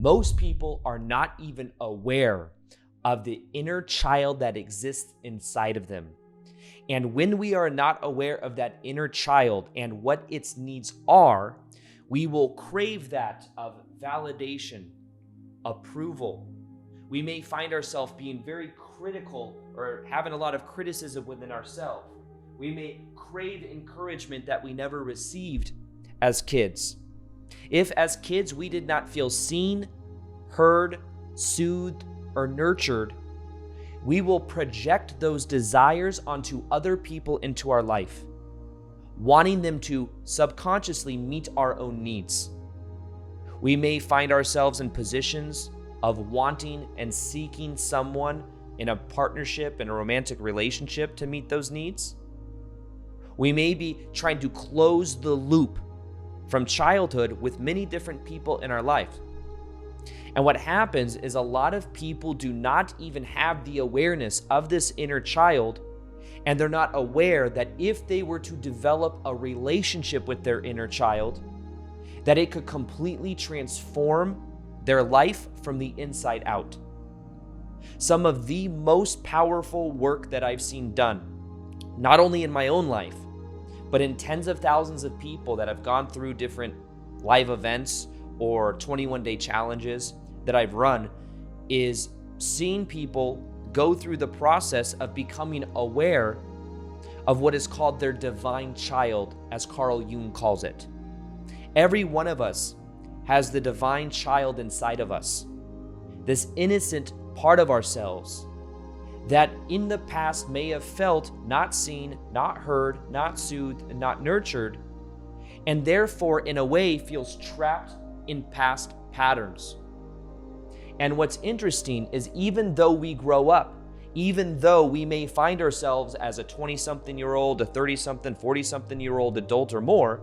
Most people are not even aware of the inner child that exists inside of them. And when we are not aware of that inner child and what its needs are, we will crave that of validation, approval. We may find ourselves being very critical or having a lot of criticism within ourselves. We may crave encouragement that we never received as kids. If as kids we did not feel seen, heard, soothed, or nurtured, we will project those desires onto other people into our life, wanting them to subconsciously meet our own needs. We may find ourselves in positions of wanting and seeking someone in a partnership, in a romantic relationship, to meet those needs. We may be trying to close the loop from childhood with many different people in our life. And what happens is a lot of people do not even have the awareness of this inner child, and they're not aware that if they were to develop a relationship with their inner child, that it could completely transform their life from the inside out. Some of the most powerful work that I've seen done, not only in my own life, but in tens of thousands of people that have gone through different live events or 21-day challenges that I've run, is seeing people go through the process of becoming aware of what is called their divine child, as Carl Jung calls it. Every one of us has the divine child inside of us, this innocent part of ourselves that in the past may have felt not seen, not heard, not soothed, and not nurtured, and therefore in a way feels trapped in past patterns. And what's interesting is even though we grow up, even though we may find ourselves as a 20-something-year-old, a 30-something, 40-something-year-old adult or more,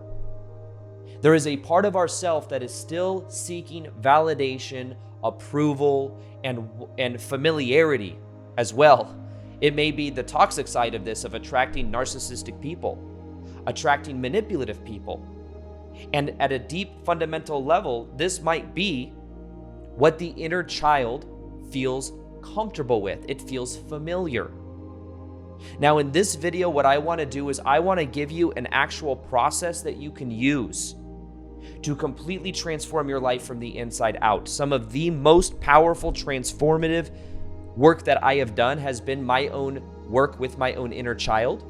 there is a part of ourself that is still seeking validation, approval, and familiarity as well. It may be the toxic side of this, of attracting narcissistic people, attracting manipulative people. And at a deep fundamental level, this might be what the inner child feels comfortable with. It feels familiar. Now in this video, what I want to do is I want to give you an actual process that you can use to completely transform your life from the inside out. Some of the most powerful transformative work that I have done has been my own work with my own inner child.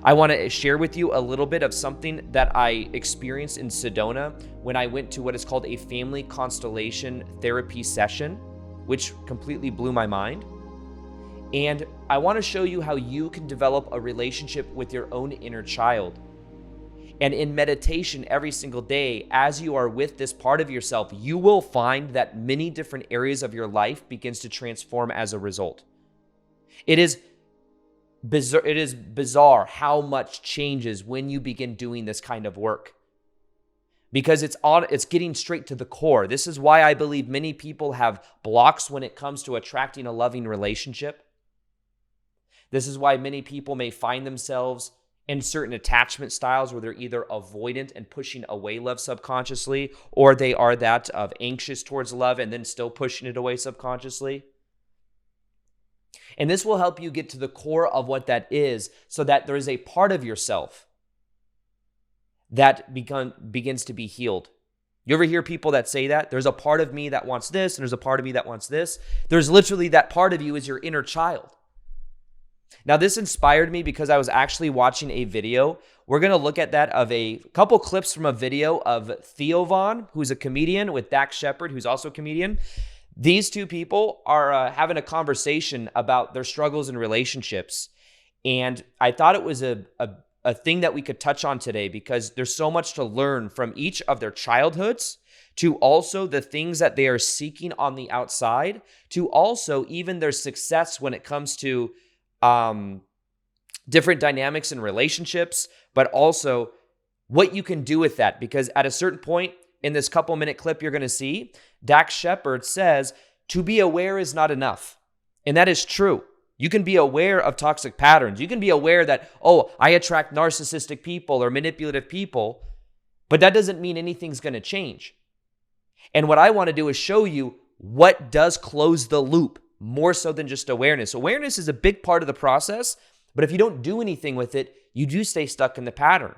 I want to share with you a little bit of something that I experienced in Sedona when I went to what is called a family constellation therapy session, which completely blew my mind. And I want to show you how you can develop a relationship with your own inner child. And in meditation every single day, as you are with this part of yourself, you will find that many different areas of your life begins to transform as a result. It is bizarre how much changes when you begin doing this kind of work, because it's getting straight to the core. This is why I believe many people have blocks when it comes to attracting a loving relationship. This is why many people may find themselves in certain attachment styles where they're either avoidant and pushing away love subconsciously, or they are that of anxious towards love and then still pushing it away subconsciously. And this will help you get to the core of what that is, so that there is a part of yourself that begins to be healed. You ever hear people that say that? There's a part of me that wants this, and there's a part of me that wants this. There's literally that part of you is your inner child. Now, this inspired me because I was actually watching a video. We're going to look at that of a couple clips from a video of Theo, who's a comedian, with Dax Shepard, who's also a comedian. These two people are having a conversation about their struggles in relationships. And I thought it was a thing that we could touch on today, because there's so much to learn from each of their childhoods, to also the things that they are seeking on the outside, to also even their success when it comes to different dynamics in relationships, but also what you can do with that. Because at a certain point in this couple minute clip you're going to see, Dax Shepard says to be aware is not enough. And that is true. You can be aware of toxic patterns. You can be aware that, oh, I attract narcissistic people or manipulative people, but that doesn't mean anything's going to change. And what I want to do is show you what does close the loop more so than just awareness. Awareness is a big part of the process, but if you don't do anything with it, you do stay stuck in the pattern.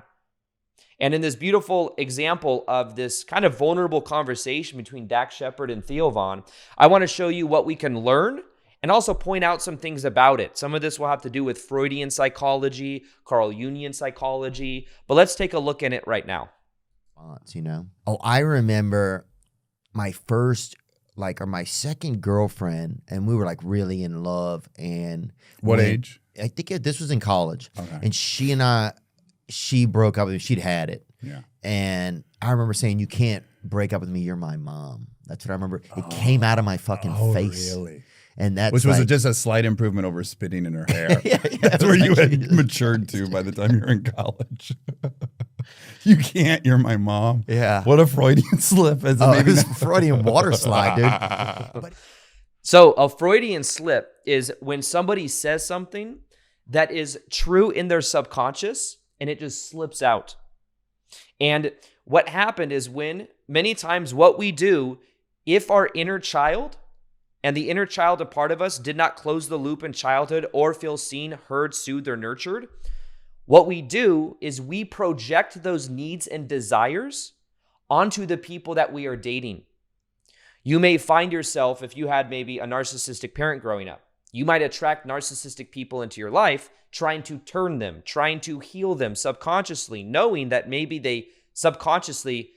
And in this beautiful example of this kind of vulnerable conversation between Dax Shepard and Theo Von, I want to show you what we can learn and also point out some things about it. Some of this will have to do with Freudian psychology, Carl Jungian psychology, but let's take a look at it right now. You know? Oh, I remember my first, or my second girlfriend, and we were like really in love. And what age? I think this was in college. Okay. And she broke up with me. She'd had it. Yeah. And I remember saying, "You can't break up with me. You're my mom." That's what I remember. It came out of my fucking face. Really? And that's which was just a slight improvement over spitting in her hair. yeah, that's where you had matured to by the time you were in college. You can't. You're my mom. Yeah. What a Freudian slip. It was a Freudian water slide, dude. So a Freudian slip is when somebody says something that is true in their subconscious and it just slips out. And what happened is when many times what we do, if our inner child and the inner child, a part of us, did not close the loop in childhood or feel seen, heard, soothed, or nurtured, what we do is we project those needs and desires onto the people that we are dating. You may find yourself, if you had maybe a narcissistic parent growing up, you might attract narcissistic people into your life, trying to turn them, trying to heal them subconsciously, knowing that maybe they subconsciously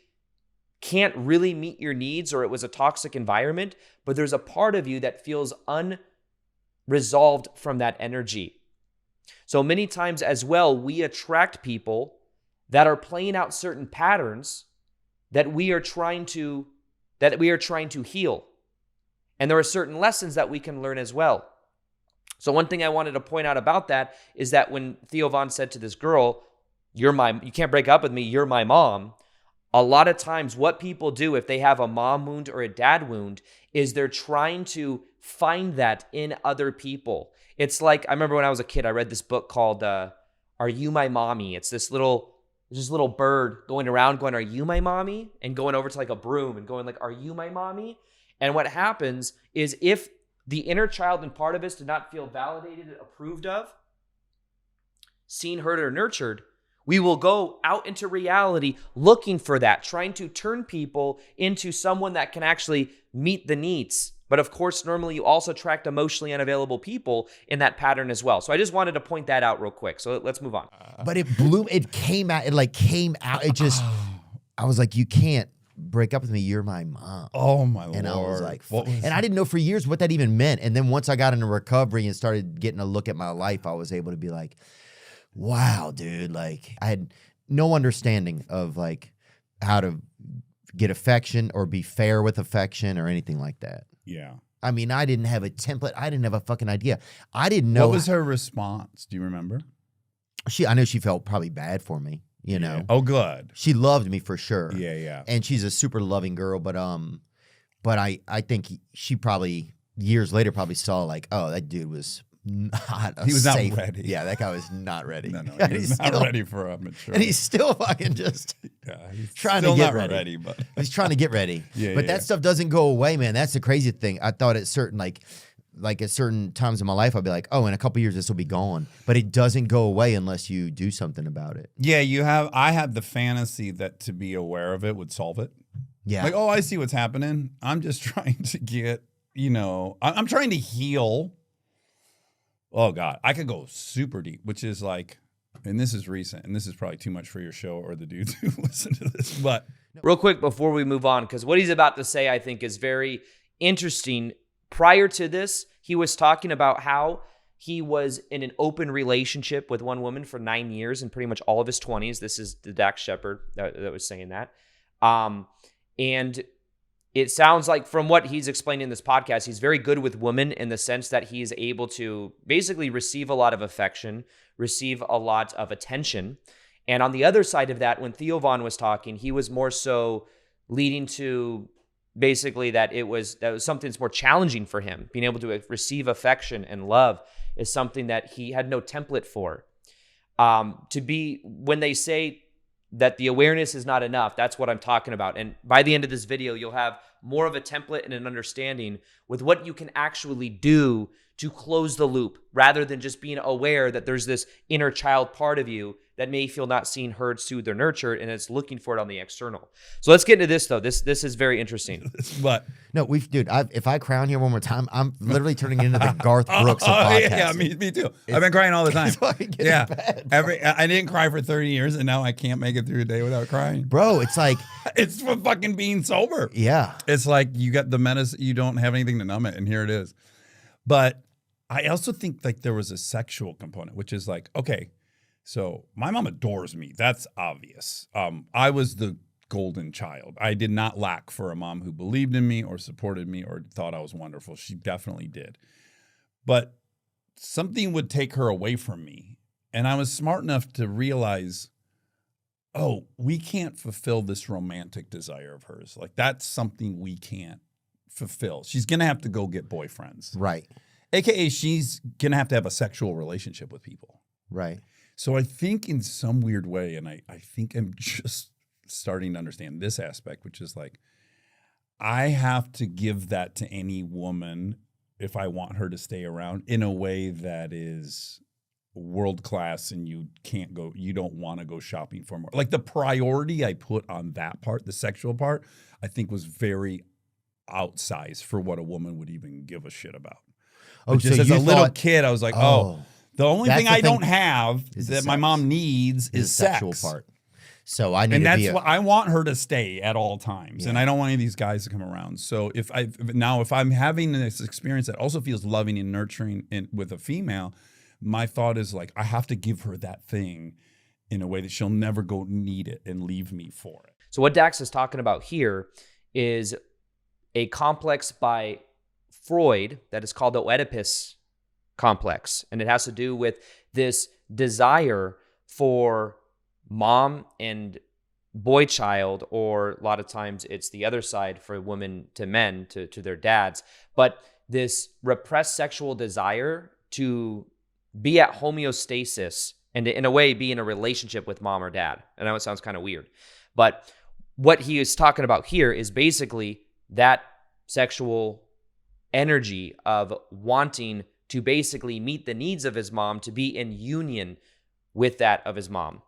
can't really meet your needs or it was a toxic environment, but there's a part of you that feels unresolved from that energy. So many times as well, we attract people that are playing out certain patterns that we are trying to heal. And there are certain lessons that we can learn as well. So one thing I wanted to point out about that is that when Theo Von said to this girl, you can't break up with me, you're my mom. A lot of times what people do if they have a mom wound or a dad wound is they're trying to find that in other people. It's like, I remember when I was a kid, I read this book called Are You My Mommy? It's this little bird going around going, "Are you my mommy?" and going over to like a broom and going like, "Are you my mommy?" And what happens is if the inner child and part of us did not feel validated, approved of, seen, heard, or nurtured, we will go out into reality looking for that, trying to turn people into someone that can actually meet the needs. But of course, normally you also attract emotionally unavailable people in that pattern as well. So I just wanted to point that out real quick. So let's move on. But it came out. I was like, "You can't break up with me. You're my mom." Oh my Lord. And I was like, and I didn't know for years what that even meant. And then once I got into recovery and started getting a look at my life, I was able to be like, wow, dude, like I had no understanding of like how to get affection or be fair with affection or anything like that. Yeah. I mean, I didn't have a template. I didn't have a fucking idea. I didn't know. What was her response? Do you remember? I know she felt probably bad for me, you know. Oh, good. She loved me for sure. Yeah, yeah. And she's a super loving girl, but I think she probably years later probably saw like, oh, that dude was not a he was safe. not ready. Yeah, that guy was not ready. No, And he was not ready for a mature. And he's still fucking just he's trying still to get not ready. but He's trying to get ready. Yeah, but that stuff doesn't go away, man. That's the crazy thing. I thought at certain like at certain times in my life, I'd be like, oh, in a couple years this will be gone. But it doesn't go away unless you do something about it. Yeah, I have the fantasy that to be aware of it would solve it. Yeah. Like, oh, I see what's happening. I'm just trying to get, I'm trying to heal. Oh, God. I could go super deep, which is like, and this is recent, and this is probably too much for your show or the dudes who listen to this. But real quick before we move on, because what he's about to say, I think, is very interesting. Prior to this, he was talking about how he was in an open relationship with one woman for 9 years and pretty much all of his 20s. This is the Dax Shepard that was saying that. And it sounds like from what he's explained in this podcast, he's very good with women in the sense that he's able to basically receive a lot of affection, receive a lot of attention. And on the other side of that, when Theo Von was talking, he was more so leading to basically that was something that's more challenging for him. Being able to receive affection and love is something that he had no template for. When they say that the awareness is not enough. That's what I'm talking about. And by the end of this video, you'll have more of a template and an understanding with what you can actually do to close the loop, rather than just being aware that there's this inner child part of you that may feel not seen, heard, soothed, or nurtured, and it's looking for it on the external. So let's get into this, though. This is very interesting. But No, dude, if I cry on here one more time, I'm literally turning into the Garth Brooks of podcasting. yeah, me too. I've been crying all the time. It's fucking getting Yeah, bad, I didn't cry for 30 years, and now I can't make it through a day without crying. bro. It's like, It's for fucking being sober. yeah, It's like you got the menace, you don't have anything to numb it, and here it is. But I also think like there was a sexual component, which is like, okay, so my mom adores me. That's obvious. I was the golden child. I did not lack for a mom who believed in me or supported me or thought I was wonderful. She definitely did. But something would take her away from me. And I was smart enough to realize, oh, we can't fulfill this romantic desire of hers. Like that's something we can't fulfill. She's going to have to go get boyfriends. right, AKA she's going to have a sexual relationship with people. right. So I think in some weird way, and I think I'm just starting to understand this aspect, which is like, I have to give that to any woman if I want her to stay around in a way that is world class and you don't want to go shopping for more. Like the priority I put on that part, the sexual part, I think was very outsized for what a woman would even give a shit about. Oh, But just so as you a little thought- kid, I was like, Oh, the only That's thing the I thing don't have is the that my sex. mom needs is is the sexual sex. part. So I need And to that's be. what I want her to stay at all times. And Yeah. I don't want any of these guys to come around. So if I'm having this experience that also feels loving and nurturing with a female, my thought is like, I have to give her that thing in a way that she'll never go need it and leave me for it. So what Dax is talking about here is a complex by Freud that is called the Oedipus complex. And it has to do with this desire for mom and boy child, or a lot of times it's the other side for women to men, to their dads. But this repressed sexual desire to be at homeostasis and to, in a way, be in a relationship with mom or dad. I know it sounds kind of weird, but what he is talking about here is basically that sexual energy of wanting to basically meet the needs of his mom, to be in union with that of his mom.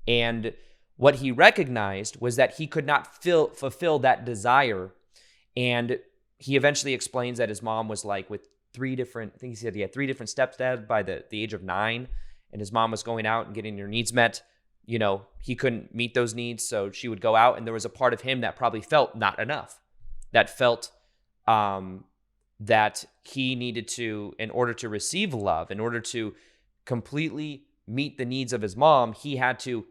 And what he recognized was that he could not fulfill that desire. And he eventually explains that his mom was like with I think he said he had 3 different stepdads by the age of 9. And his mom was going out and getting her needs met. You know, he couldn't meet those needs. So she would go out, and there was a part of him that probably felt not enough, that felt that he needed to, in order to receive love, in order to completely meet the needs of his mom, he had to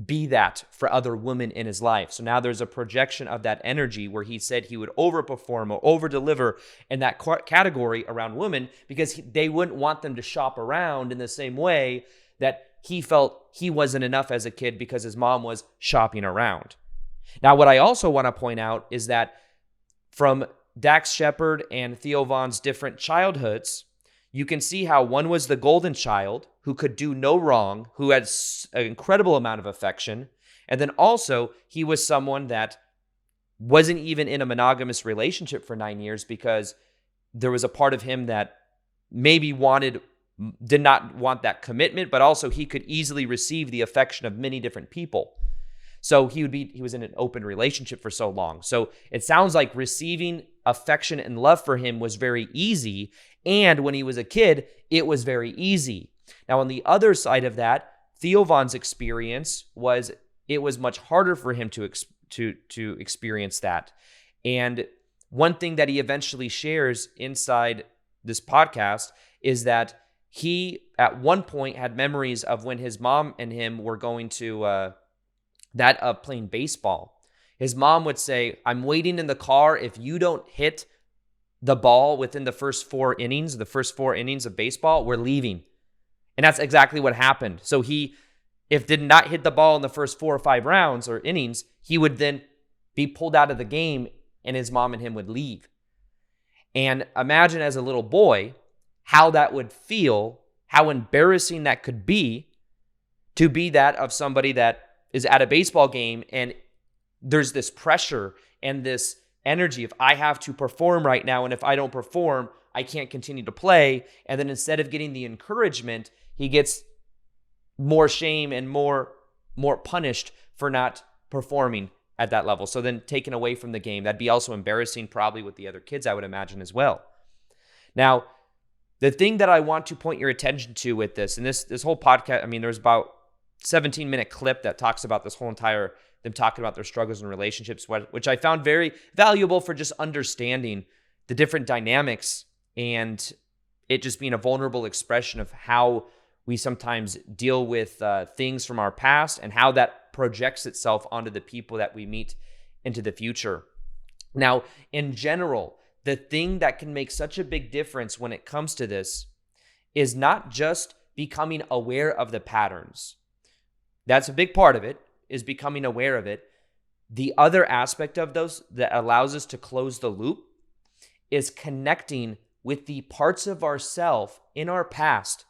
be that for other women in his life. So now there's a projection of that energy where he said he would overperform or overdeliver in that category around women, because they wouldn't want them to shop around in the same way that he felt he wasn't enough as a kid because his mom was shopping around. Now, what I also want to point out is that from Dax Shepard and Theo Vaughn's different childhoods, you can see how one was the golden child who could do no wrong, who had an incredible amount of affection. And then also he was someone that wasn't even in a monogamous relationship for 9 years because there was a part of him that maybe did not want that commitment, but also he could easily receive the affection of many different people. So he was in an open relationship for so long. So it sounds like receiving affection and love for him was very easy. And when he was a kid, it was very easy. Now, on the other side of that, Theo Vaughn's experience was, it was much harder for him to experience that. And one thing that he eventually shares inside this podcast is that he, at one point, had memories of when his mom and him were going to that of playing baseball. His mom would say, "I'm waiting in the car. If you don't hit the ball within the first 4 innings of baseball, we're leaving." And that's exactly what happened. So he, if did not hit the ball in the first 4 or 5 rounds or innings, he would then be pulled out of the game and his mom and him would leave. And imagine as a little boy how that would feel, how embarrassing that could be, to be that of somebody that is at a baseball game and there's this pressure and this energy of I have to perform right now, and if I don't perform, I can't continue to play. And then instead of getting the encouragement, he gets more shame and more punished for not performing at that level. So then taken away from the game. That'd be also embarrassing probably with the other kids, I would imagine, as well. Now, the thing that I want to point your attention to with this, and this whole podcast, I mean, there's about 17-minute clip that talks about this whole entire, them talking about their struggles and relationships, which I found very valuable for just understanding the different dynamics and it just being a vulnerable expression of how we sometimes deal with things from our past and how that projects itself onto the people that we meet into the future. Now, in general, the thing that can make such a big difference when it comes to this is not just becoming aware of the patterns. That's a big part of it, is becoming aware of it. The other aspect of those that allows us to close the loop is connecting with the parts of ourself in our past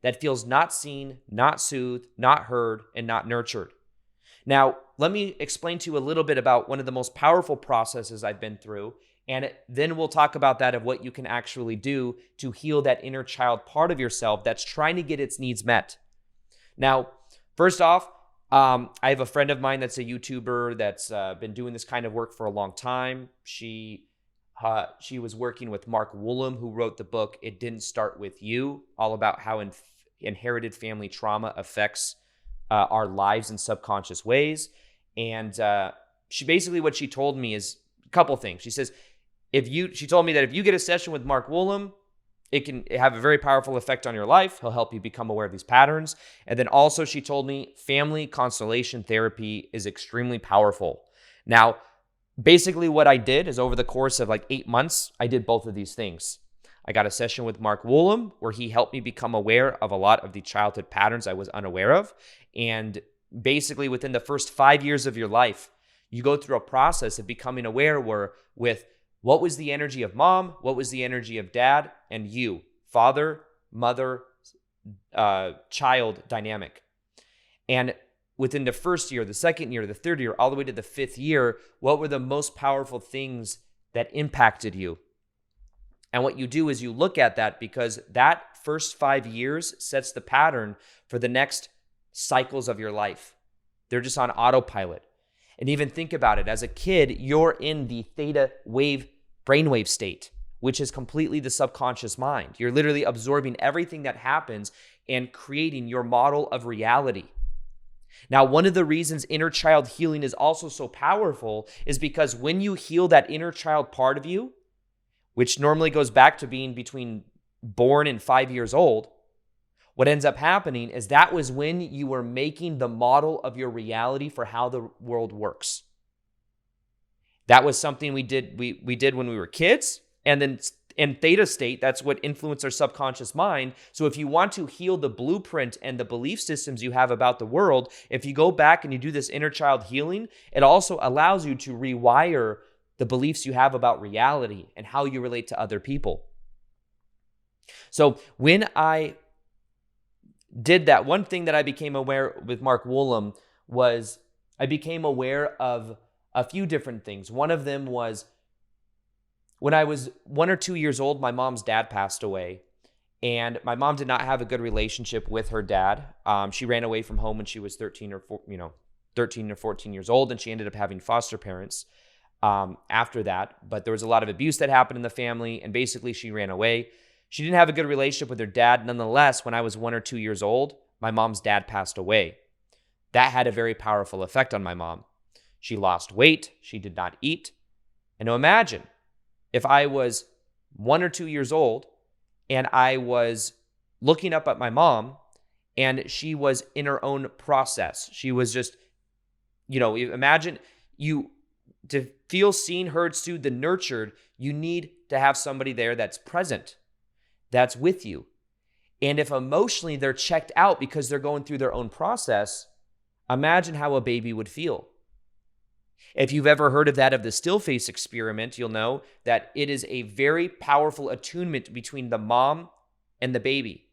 that feels not seen, not soothed, not heard, and not nurtured. Now, let me explain to you a little bit about one of the most powerful processes I've been through, and then we'll talk about that of what you can actually do to heal that inner child part of yourself that's trying to get its needs met. Now, first off, I have a friend of mine that's a YouTuber that's been doing this kind of work for a long time. She was working with Mark Woolham, who wrote the book, It Didn't Start With You, all about how inherited family trauma affects our lives in subconscious ways. And she basically, what she told me is a couple things. She says, she told me that if you get a session with Mark Woolham, it can have a very powerful effect on your life. He'll help you become aware of these patterns. And then also she told me family constellation therapy is extremely powerful. Now, basically what I did is over the course of like 8 months, I did both of these things. I got a session with Mark Woolham where he helped me become aware of a lot of the childhood patterns I was unaware of. And basically within the first 5 years of your life, you go through a process of becoming aware with what was the energy of mom, what was the energy of dad, and you, father, mother, child dynamic. And within the first year, the second year, the third year, all the way to the fifth year, what were the most powerful things that impacted you? And what you do is you look at that because that first 5 years sets the pattern for the next cycles of your life. They're just on autopilot. And even think about it. As a kid, you're in the theta wave brainwave state, which is completely the subconscious mind. You're literally absorbing everything that happens and creating your model of reality. Now, one of the reasons inner child healing is also so powerful is because when you heal that inner child part of you, which normally goes back to being between born and 5 years old, what ends up happening is that was when you were making the model of your reality for how the world works. That was something we did when we were kids. And then in theta state, that's what influenced our subconscious mind. So if you want to heal the blueprint and the belief systems you have about the world, if you go back and you do this inner child healing, it also allows you to rewire the beliefs you have about reality and how you relate to other people. So when I did that, one thing that I became aware with Mark Woolham was I became aware of a few different things. One of them was when I was 1 or 2 years old, my mom's dad passed away, and my mom did not have a good relationship with her dad. She ran away from home when she was 13 or 14 years old, and she ended up having foster parents after that. But there was a lot of abuse that happened in the family, and basically she ran away. She didn't have a good relationship with her dad. Nonetheless, when I was 1 or 2 years old, my mom's dad passed away. That had a very powerful effect on my mom. She lost weight. She did not eat. And now imagine if I was 1 or 2 years old and I was looking up at my mom and she was in her own process. She was just, imagine to feel seen, heard, soothed, and nurtured, you need to have somebody there that's present, that's with you. And if emotionally they're checked out because they're going through their own process, imagine how a baby would feel. If you've ever heard of the still face experiment, you'll know that it is a very powerful attunement between the mom and the baby.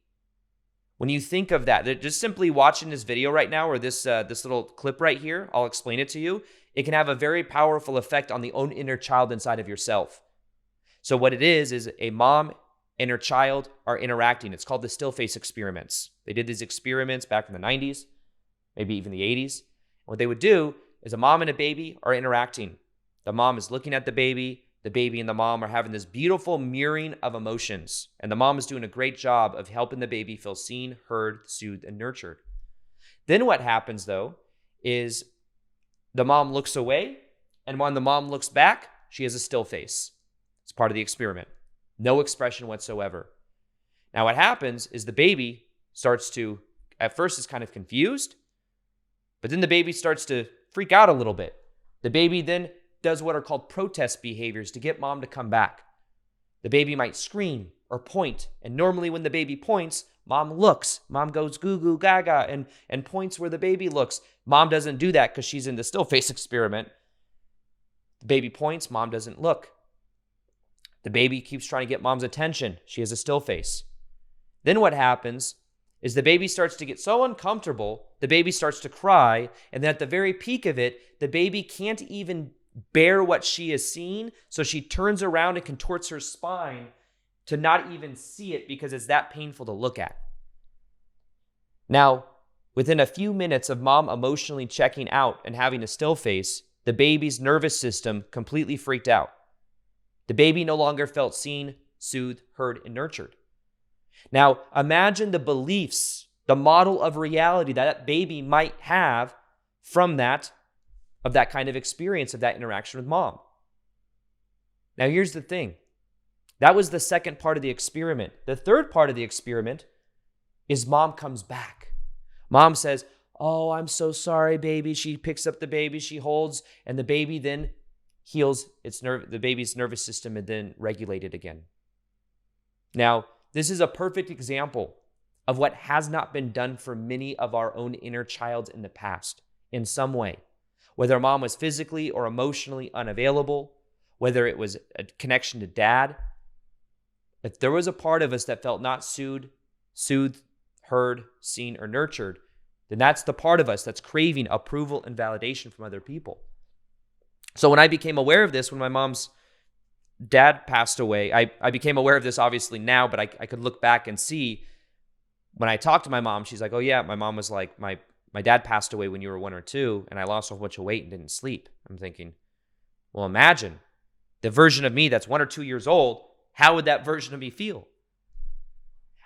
When you think of that, just simply watching this video right now, or this little clip right here, I'll explain it to you. It can have a very powerful effect on the own inner child inside of yourself. So what it is a mom and her child are interacting. It's called the still face experiments. They did these experiments back in the 90s, maybe even the 80s. What they would do is a mom and a baby are interacting. The mom is looking at the baby and the mom are having this beautiful mirroring of emotions. And the mom is doing a great job of helping the baby feel seen, heard, soothed, and nurtured. Then what happens, though, is the mom looks away, and when the mom looks back, she has a still face. It's part of the experiment. No expression whatsoever. Now what happens is the baby starts to, at first is kind of confused, but then the baby starts to freak out a little bit. The baby then does what are called protest behaviors to get mom to come back. The baby might scream or point, and normally when the baby points, mom looks. Mom goes goo goo gaga and points where the baby looks. Mom doesn't do that because she's in the still face experiment. The baby points, mom doesn't look. The baby keeps trying to get mom's attention. She has a still face. Then what happens is the baby starts to get so uncomfortable, the baby starts to cry, and then at the very peak of it, the baby can't even bear what she is seeing, so she turns around and contorts her spine to not even see it because it's that painful to look at. Now, within a few minutes of mom emotionally checking out and having a still face, the baby's nervous system completely freaked out. The baby no longer felt seen, soothed, heard, and nurtured. Now, imagine the beliefs, the model of reality that baby might have from that, of that kind of experience, of that interaction with mom. Now, here's the thing. That was the second part of the experiment. The third part of the experiment is mom comes back. Mom says, "Oh, I'm so sorry, baby." She picks up the baby, she holds, and the baby then heals the baby's nervous system and then regulated again. Now, this is a perfect example of what has not been done for many of our own inner childs in the past in some way. Whether mom was physically or emotionally unavailable, whether it was a connection to dad, if there was a part of us that felt not soothed, heard, seen, or nurtured, then that's the part of us that's craving approval and validation from other people. So when I became aware of this, when my mom's dad passed away, I became aware of this obviously now, but I could look back and see when I talked to my mom, she's like, "Oh yeah," my mom was like, my dad passed away when you were 1 or 2, and I lost a whole bunch of weight and didn't sleep. I'm thinking, well, imagine the version of me that's 1 or 2 years old. How would that version of me feel?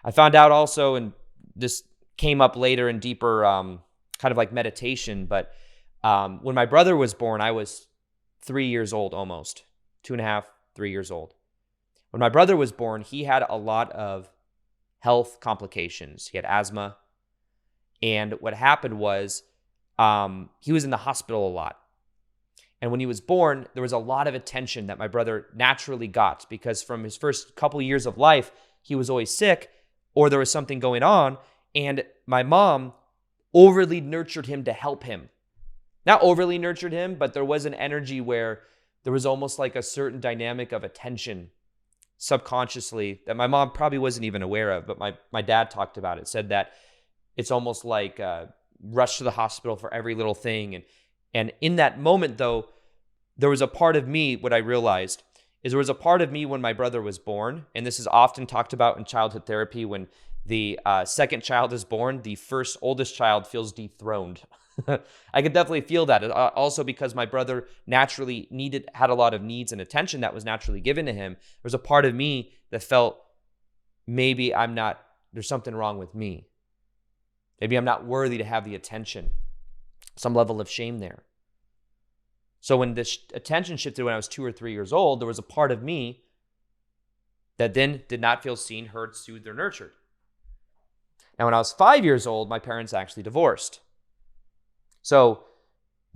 I found out also, and this came up later in deeper kind of like meditation, but when my brother was born, I was 3 years old almost, 2.5, 3 years old. When my brother was born, he had a lot of health complications. He had asthma. And what happened was he was in the hospital a lot. And when he was born, there was a lot of attention that my brother naturally got because from his first couple years of life, he was always sick or there was something going on. And my mom overly nurtured him to help him. Not overly nurtured him, but there was an energy where there was almost like a certain dynamic of attention subconsciously that my mom probably wasn't even aware of, but my dad talked about it, said that it's almost like rush to the hospital for every little thing. And in that moment, though, there was a part of me, what I realized is there was a part of me when my brother was born, and this is often talked about in childhood therapy, when the second child is born, the first oldest child feels dethroned. I could definitely feel that. Also because my brother naturally had a lot of needs and attention that was naturally given to him. There was a part of me that felt maybe there's something wrong with me. Maybe I'm not worthy to have the attention. Some level of shame there. So when this attention shifted when I was 2 or 3 years old, there was a part of me that then did not feel seen, heard, soothed, or nurtured. Now, when I was 5 years old, my parents actually divorced. So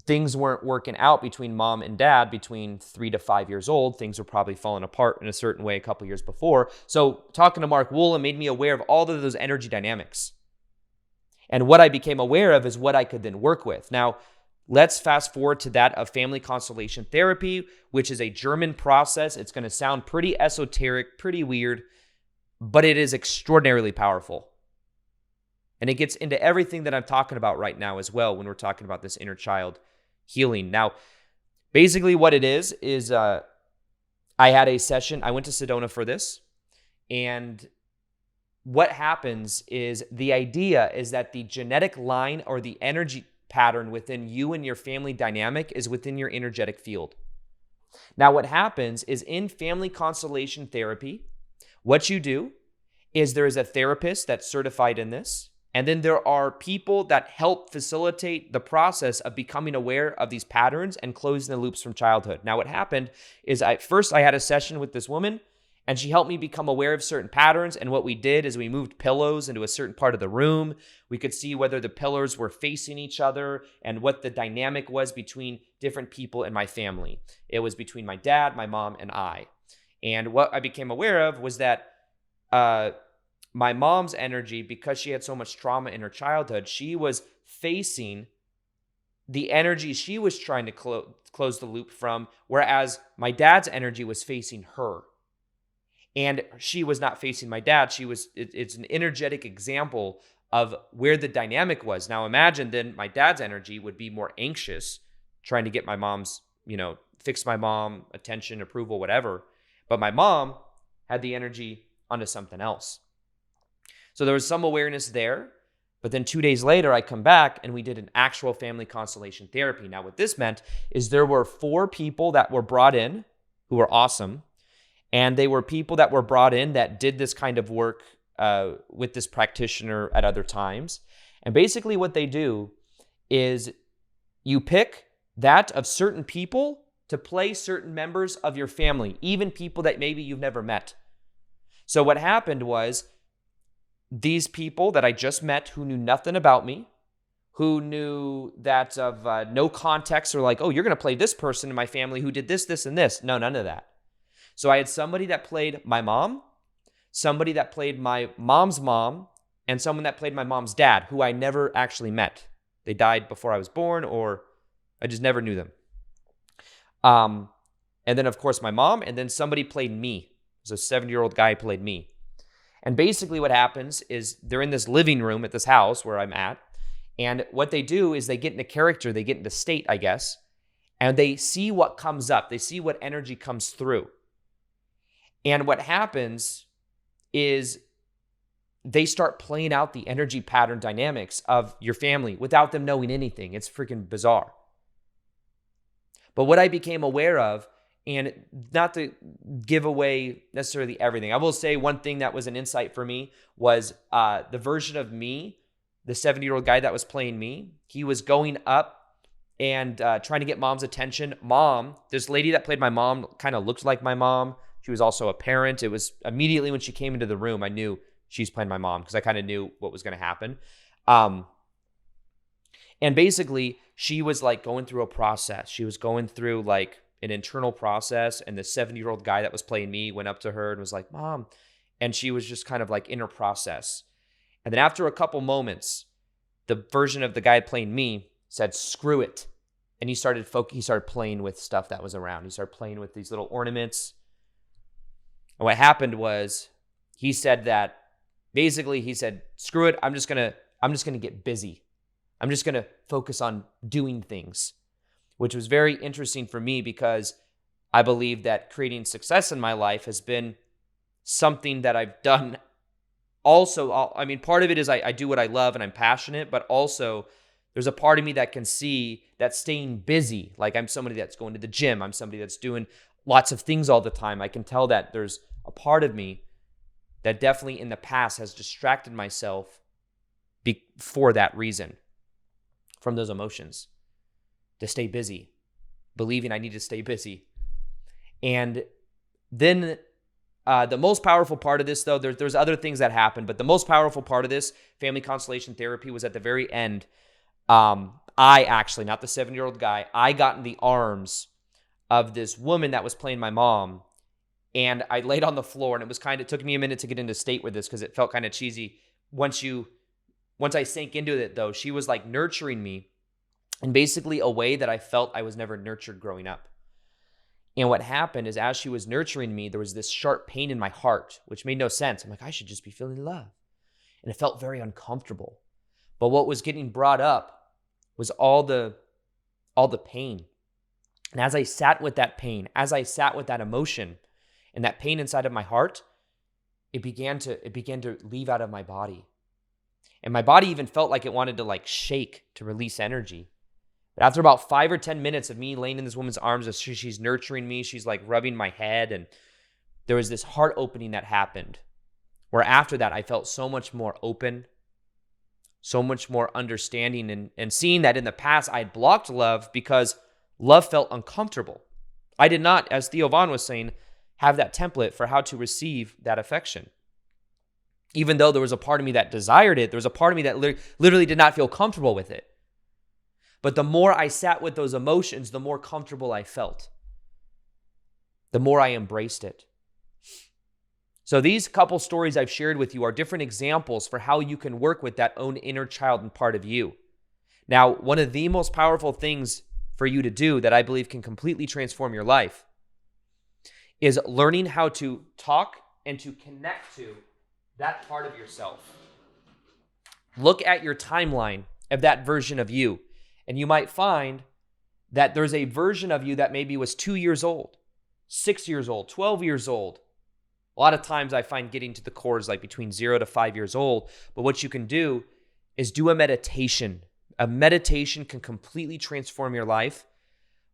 things weren't working out between mom and dad between 3 to 5 years old. Things were probably falling apart in a certain way a couple years before. So talking to Mark Woolen made me aware of all of those energy dynamics. And what I became aware of is what I could then work with. Now, let's fast forward to that of family constellation therapy, which is a German process. It's going to sound pretty esoteric, pretty weird, but it is extraordinarily powerful. And it gets into everything that I'm talking about right now as well when we're talking about this inner child healing. Now, basically what it is I had a session. I went to Sedona for this. And what happens is the idea is that the genetic line or the energy pattern within you and your family dynamic is within your energetic field. Now, what happens is in family constellation therapy, what you do is there is a therapist that's certified in this. And then there are people that help facilitate the process of becoming aware of these patterns and closing the loops from childhood. Now, what happened is first I had a session with this woman, and she helped me become aware of certain patterns. And what we did is we moved pillows into a certain part of the room. We could see whether the pillars were facing each other and what the dynamic was between different people in my family. It was between my dad, my mom, and I. And what I became aware of was that my mom's energy, because she had so much trauma in her childhood, she was facing the energy she was trying to close the loop from, whereas my dad's energy was facing her. And she was not facing my dad. It's an energetic example of where the dynamic was. Now imagine then my dad's energy would be more anxious, trying to get my mom's, fix my mom, attention, approval, whatever. But my mom had the energy onto something else. So there was some awareness there. But then 2 days later, I come back and we did an actual family constellation therapy. Now what this meant is there were 4 people that were brought in who were awesome. And they were people that were brought in that did this kind of work with this practitioner at other times. And basically what they do is you pick that of certain people to play certain members of your family, even people that maybe you've never met. So what happened was these people that I just met who knew nothing about me, who knew that of no context, or like, oh, you're going to play this person in my family who did this, this, and this. No, none of that. So I had somebody that played my mom, somebody that played my mom's mom, and someone that played my mom's dad, who I never actually met. They died before I was born, or I just never knew them. And then, of course, my mom, and then somebody played me. So a 70-year-old guy played me. And basically what happens is they're in this living room at this house where I'm at, and what they do is they get into character, they get into state, I guess, and they see what comes up. They see what energy comes through. And what happens is they start playing out the energy pattern dynamics of your family without them knowing anything. It's freaking bizarre. But what I became aware of, and not to give away necessarily everything, I will say one thing that was an insight for me was the version of me, the 70-year-old guy that was playing me, he was going up and trying to get mom's attention. Mom, this lady that played my mom kind of looked like my mom. She was also a parent. It was immediately when she came into the room, I knew she's playing my mom because I kind of knew what was going to happen. And basically, she was like going through a process. She was going through like an internal process. And the 70-year-old guy that was playing me went up to her and was like, Mom. And she was just kind of like in her process. And then after a couple moments, the version of the guy playing me said, screw it. And he started playing with stuff that was around. He started playing with these little ornaments. And what happened was he said that basically he said, screw it. I'm just going to get busy. I'm just going to focus on doing things, which was very interesting for me because I believe that creating success in my life has been something that I've done. Also, I mean, part of it is I do what I love and I'm passionate, but also there's a part of me that can see that staying busy, like I'm somebody that's going to the gym. I'm somebody that's doing lots of things all the time. I can tell that there's a part of me that definitely in the past has distracted myself for that reason, from those emotions, to stay busy, believing I need to stay busy. And then the most powerful part of this, though, there's other things that happen, but the most powerful part of this family constellation therapy was at the very end. I actually, not the 7-year-old guy, I got in the arms of this woman that was playing my mom, and I laid on the floor, and it took me a minute to get into state with this because it felt kind of cheesy. Once I sank into it, though, she was like nurturing me in basically a way that I felt I was never nurtured growing up. And what happened is as she was nurturing me, there was this sharp pain in my heart, which made no sense. I'm like, I should just be feeling love. And it felt very uncomfortable. But what was getting brought up was all the pain. And as I sat with that pain, as I sat with that emotion and that pain inside of my heart, it began to leave out of my body. And my body even felt like it wanted to like shake to release energy. But after about 5 or 10 minutes of me laying in this woman's arms, as she's nurturing me, she's like rubbing my head, and there was this heart opening that happened, where after that I felt so much more open, so much more understanding, and seeing that in the past I had blocked love because love felt uncomfortable. I did not, as Theo was saying, have that template for how to receive that affection. Even though there was a part of me that desired it, there was a part of me that literally did not feel comfortable with it. But the more I sat with those emotions, the more comfortable I felt. The more I embraced it. So these couple stories I've shared with you are different examples for how you can work with that own inner child and part of you. Now, one of the most powerful things for you to do that I believe can completely transform your life is learning how to talk and to connect to that part of yourself. Look at your timeline of that version of you, and you might find that there's a version of you that maybe was 2 years old, 6 years old, 12 years old. A lot of times I find getting to the core is like between 0 to 5 years old. But what you can do is do a meditation. A meditation can completely transform your life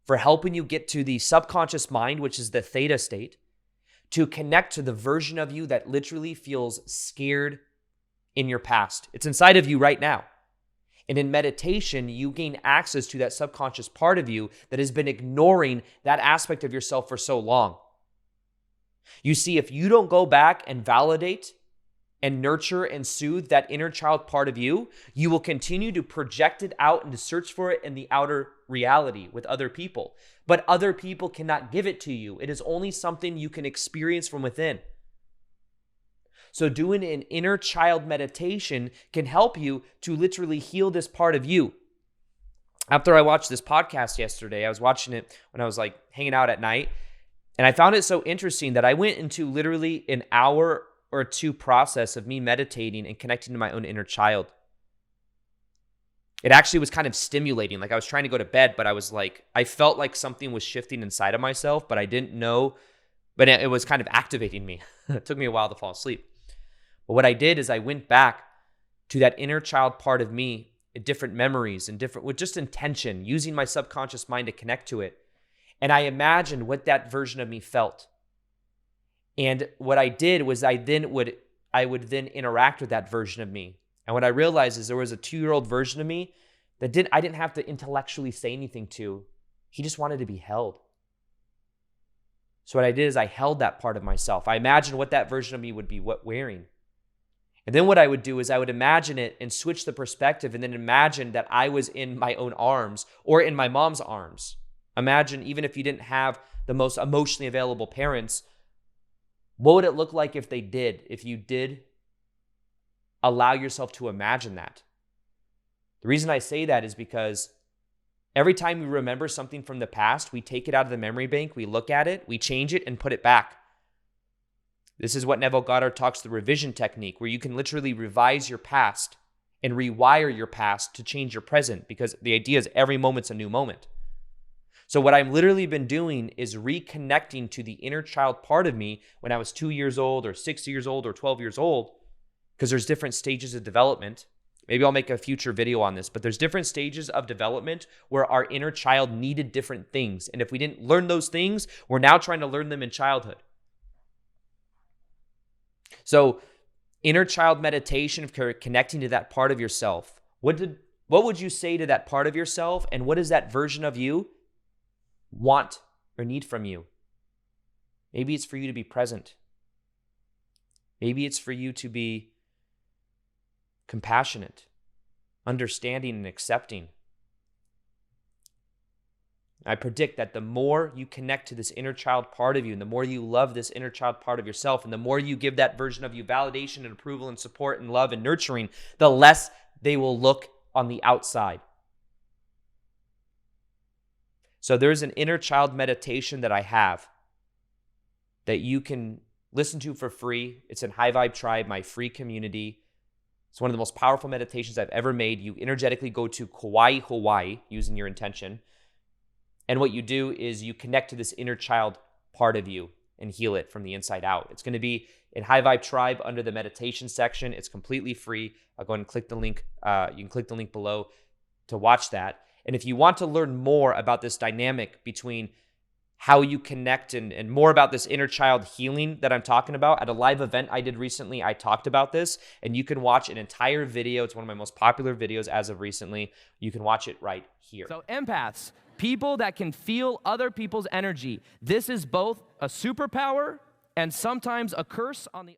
for helping you get to the subconscious mind, which is the theta state, to connect to the version of you that literally feels scared in your past. It's inside of you right now. And in meditation, you gain access to that subconscious part of you that has been ignoring that aspect of yourself for so long. You see, if you don't go back and validate and nurture and soothe that inner child part of you, you will continue to project it out and to search for it in the outer reality with other people. But other people cannot give it to you. It is only something you can experience from within. So doing an inner child meditation can help you to literally heal this part of you. After I watched this podcast yesterday, I was watching it when I was like hanging out at night, and I found it so interesting that I went into literally an hour or two process of me meditating and connecting to my own inner child. It actually was kind of stimulating. Like I was trying to go to bed, but I felt like something was shifting inside of myself, but I didn't know, but it was kind of activating me. It took me a while to fall asleep. But what I did is I went back to that inner child part of me, different memories and with just intention, using my subconscious mind to connect to it. And I imagined what that version of me felt. And what I did was I would then interact with that version of me. And what I realized is there was a 2-year-old version of me that I didn't have to intellectually say anything to. He just wanted to be held. So what I did is I held that part of myself. I imagined what that version of me would be wearing. And then what I would do is I would imagine it and switch the perspective and then imagine that I was in my own arms or in my mom's arms. Imagine, even if you didn't have the most emotionally available parents, what would it look like if you did allow yourself to imagine that? The reason I say that is because every time we remember something from the past, we take it out of the memory bank, we look at it, we change it, and put it back. This is what Neville Goddard talks the revision technique, where you can literally revise your past and rewire your past to change your present, because the idea is every moment's a new moment. So what I've literally been doing is reconnecting to the inner child part of me when I was 2 years old or 6 years old or 12 years old, because there's different stages of development. Maybe I'll make a future video on this, but there's different stages of development where our inner child needed different things. And if we didn't learn those things, we're now trying to learn them in childhood. So inner child meditation, connecting to that part of yourself. What would you say to that part of yourself? And what does that version of you want or need from you? Maybe it's for you to be present. Maybe it's for you to be compassionate, understanding, and accepting. I predict that the more you connect to this inner child part of you, and the more you love this inner child part of yourself, and the more you give that version of you validation and approval and support and love and nurturing, the less they will look on the outside. So there's an inner child meditation that I have that you can listen to for free. It's in High Vibe Tribe, my free community. It's one of the most powerful meditations I've ever made. You energetically go to Kauai, Hawaii, using your intention. And what you do is you connect to this inner child part of you and heal it from the inside out. It's going to be in High Vibe Tribe under the meditation section. It's completely free. I'll go ahead and click the link. You can click the link below to watch that. And if you want to learn more about this dynamic between how you connect and more about this inner child healing that I'm talking about, at a live event I did recently, I talked about this, and you can watch an entire video. It's one of my most popular videos as of recently. You can watch it right here. So empaths, people that can feel other people's energy. This is both a superpower and sometimes a curse on the